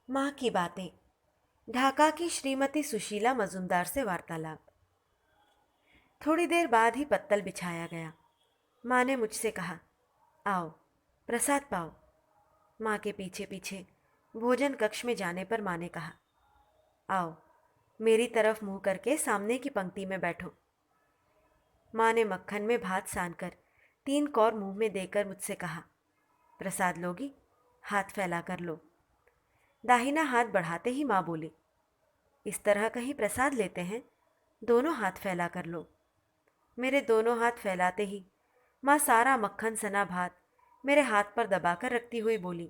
माँ की बातें। ढाका की श्रीमती सुशीला मजुमदार से वार्तालाप। थोड़ी देर बाद ही पत्तल बिछाया गया। माँ ने मुझसे कहा, आओ प्रसाद पाओ। माँ के पीछे पीछे भोजन कक्ष में जाने पर माँ ने कहा, आओ मेरी तरफ मुंह करके सामने की पंक्ति में बैठो। माँ ने मक्खन में भात सानकर 3 कौर मुंह में देकर मुझसे कहा, प्रसाद लोगी? हाथ फैला कर लो। दाहिना हाथ बढ़ाते ही माँ बोली, इस तरह कहीं प्रसाद लेते हैं, दोनों हाथ फैला कर लो। मेरे दोनों हाथ फैलाते ही माँ सारा मक्खन सना भात मेरे हाथ पर दबाकर रखती हुई बोली,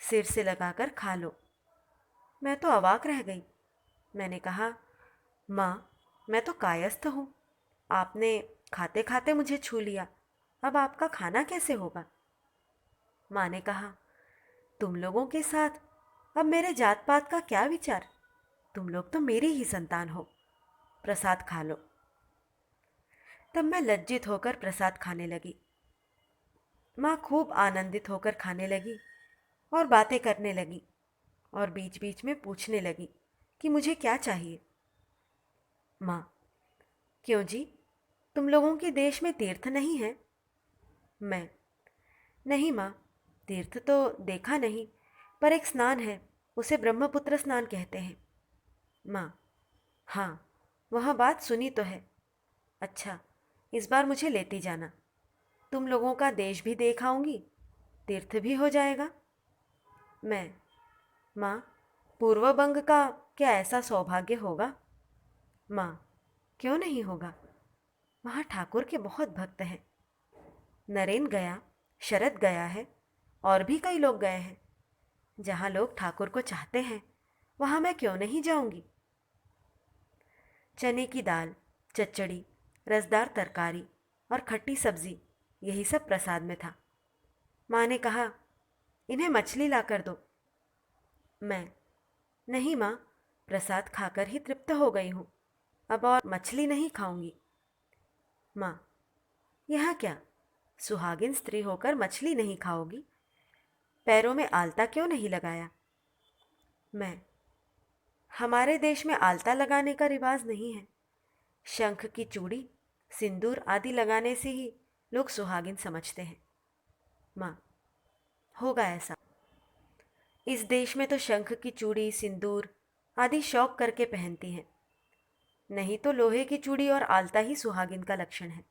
सिर से लगाकर खा लो। मैं तो अवाक रह गई। मैंने कहा, माँ मैं तो कायस्थ हूँ, आपने खाते खाते मुझे छू लिया, अब आपका खाना कैसे होगा? माँ ने कहा, तुम लोगों के साथ अब मेरे जात पात का क्या विचार? तुम लोग तो मेरी ही संतान हो, प्रसाद खा लो। तब मैं लज्जित होकर प्रसाद खाने लगी। माँ खूब आनंदित होकर खाने लगी और बातें करने लगी और बीच बीच में पूछने लगी कि मुझे क्या चाहिए। माँ, क्यों जी, तुम लोगों के देश में तीर्थ नहीं है? मैं, नहीं माँ, तीर्थ तो देखा नहीं, पर एक स्नान है, उसे ब्रह्मपुत्र स्नान कहते हैं। माँ, हाँ वह बात सुनी तो है। अच्छा, इस बार मुझे लेती जाना, तुम लोगों का देश भी देख आऊंगी, तीर्थ भी हो जाएगा। मैं, माँ, पूर्व बंग का क्या ऐसा सौभाग्य होगा? माँ, क्यों नहीं होगा, वहाँ ठाकुर के बहुत भक्त हैं। नरेन गया, शरद गया है, और भी कई लोग गए हैं। जहाँ लोग ठाकुर को चाहते हैं वहाँ मैं क्यों नहीं जाऊंगी? चने की दाल, चच्चड़ी, रसदार तरकारी और खट्टी सब्जी, यही सब प्रसाद में था। माँ ने कहा, इन्हें मछली ला कर दो। मैं, नहीं माँ, प्रसाद खाकर ही तृप्त हो गई हूँ, अब और मछली नहीं खाऊंगी। माँ, यह क्या, सुहागिन स्त्री होकर मछली नहीं खाओगी? पैरों में आलता क्यों नहीं लगाया? मैं, हमारे देश में आलता लगाने का रिवाज नहीं है। शंख की चूड़ी, सिंदूर आदि लगाने से ही लोग सुहागिन समझते हैं। माँ, होगा ऐसा। इस देश में तो शंख की चूड़ी, सिंदूर आदि शौक करके पहनती हैं, नहीं तो लोहे की चूड़ी और आलता ही सुहागिन का लक्षण है।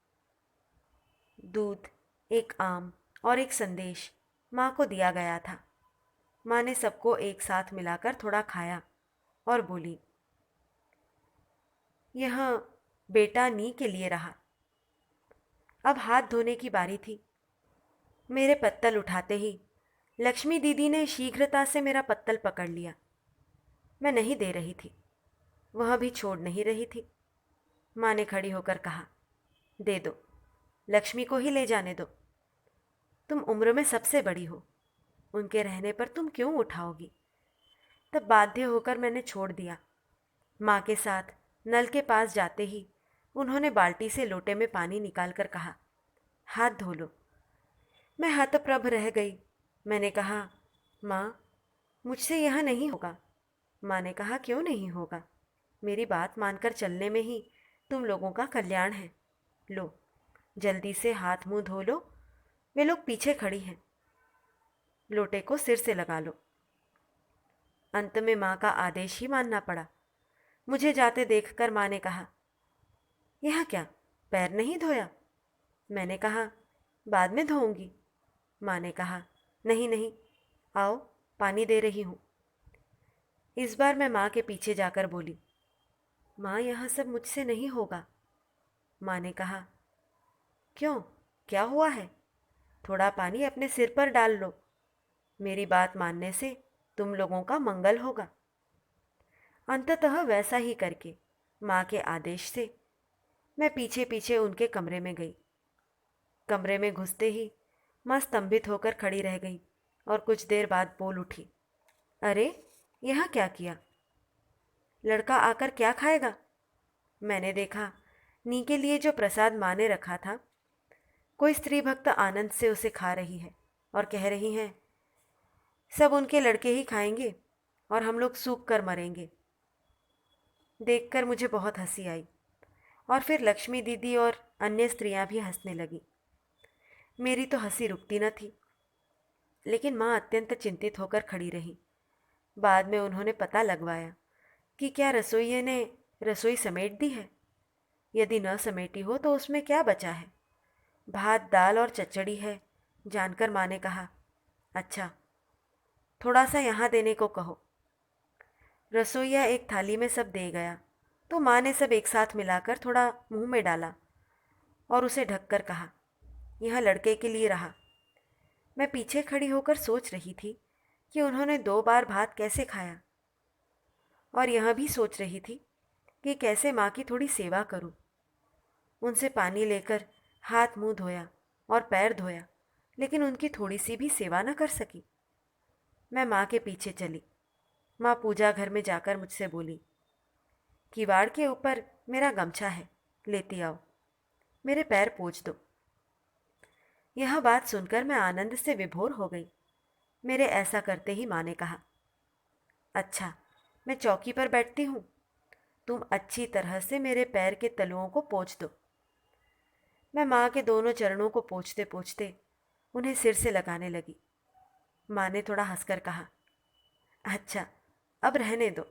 दूध, एक आम और एक संदेश माँ को दिया गया था। माँ ने सबको एक साथ मिलाकर थोड़ा खाया और बोली, यह बेटा नी के लिए रहा। अब हाथ धोने की बारी थी। मेरे पत्तल उठाते ही लक्ष्मी दीदी ने शीघ्रता से मेरा पत्तल पकड़ लिया। मैं नहीं दे रही थी, वह भी छोड़ नहीं रही थी। माँ ने खड़ी होकर कहा, दे दो, लक्ष्मी को ही ले जाने दो। तुम उम्र में सबसे बड़ी हो, उनके रहने पर तुम क्यों उठाओगी? तब बाध्य होकर मैंने छोड़ दिया। माँ के साथ नल के पास जाते ही उन्होंने बाल्टी से लोटे में पानी निकालकर कहा, हाथ धो लो। मैं हतप्रभ रह गई। मैंने कहा, माँ, मुझसे यह नहीं होगा। माँ ने कहा, क्यों नहीं होगा, मेरी बात मानकर चलने में ही तुम लोगों का कल्याण है। लो, जल्दी से हाथ मुंह धो लो, वे लोग पीछे खड़ी हैं। लोटे को सिर से लगा लो। अंत में माँ का आदेश ही मानना पड़ा। मुझे जाते देखकर माँ ने कहा, यह क्या, पैर नहीं धोया? मैंने कहा, बाद में धोऊंगी। माँ ने कहा, नहीं नहीं, आओ पानी दे रही हूँ। इस बार मैं माँ के पीछे जाकर बोली, माँ यह सब मुझसे नहीं होगा। माँ ने कहा, क्यों, क्या हुआ है? थोड़ा पानी अपने सिर पर डाल लो, मेरी बात मानने से तुम लोगों का मंगल होगा। अंततः वैसा ही करके माँ के आदेश से मैं पीछे पीछे उनके कमरे में गई। कमरे में घुसते ही माँ स्तंभित होकर खड़ी रह गई और कुछ देर बाद बोल उठी, अरे यह क्या किया? लड़का आकर क्या खाएगा? मैंने देखा, नी के लिए जो प्रसाद माँ ने रखा था, कोई स्त्री भक्त आनंद से उसे खा रही है और कह रही हैं, सब उनके लड़के ही खाएंगे और हम लोग सूख कर मरेंगे। देखकर मुझे बहुत हंसी आई और फिर लक्ष्मी दीदी और अन्य स्त्रियां भी हंसने लगी। मेरी तो हंसी रुकती न थी, लेकिन माँ अत्यंत चिंतित होकर खड़ी रही। बाद में उन्होंने पता लगवाया कि क्या रसोइये ने रसोई समेट दी है। यदि न समेटी हो तो उसमें क्या बचा है। भात दाल और चचड़ी है, जानकर माँ ने कहा। अच्छा, थोड़ा सा यहाँ देने को कहो। रसोइया एक थाली में सब दे गया तो माँ ने सब एक साथ मिलाकर थोड़ा मुंह में डाला और उसे ढककर कहा, यह लड़के के लिए रहा। मैं पीछे खड़ी होकर सोच रही थी कि उन्होंने 2 बार भात कैसे खाया, और यह भी सोच रही थी कि कैसे माँ की थोड़ी सेवा करूं। उनसे पानी लेकर हाथ मुंह धोया और पैर धोया, लेकिन उनकी थोड़ी सी भी सेवा न कर सकी। मैं माँ के पीछे चली। माँ पूजा घर में जाकर मुझसे बोली, किवाड़ के ऊपर मेरा गमछा है, लेती आओ, मेरे पैर पोंछ दो। यह बात सुनकर मैं आनंद से विभोर हो गई। मेरे ऐसा करते ही माँ ने कहा, अच्छा, मैं चौकी पर बैठती हूँ, तुम अच्छी तरह से मेरे पैर के तलुओं को पोंछ दो। मैं माँ के दोनों चरणों को पोंछते पोंछते उन्हें सिर से लगाने लगी। माँ ने थोड़ा हंसकर कहा, अच्छा, अब रहने दो,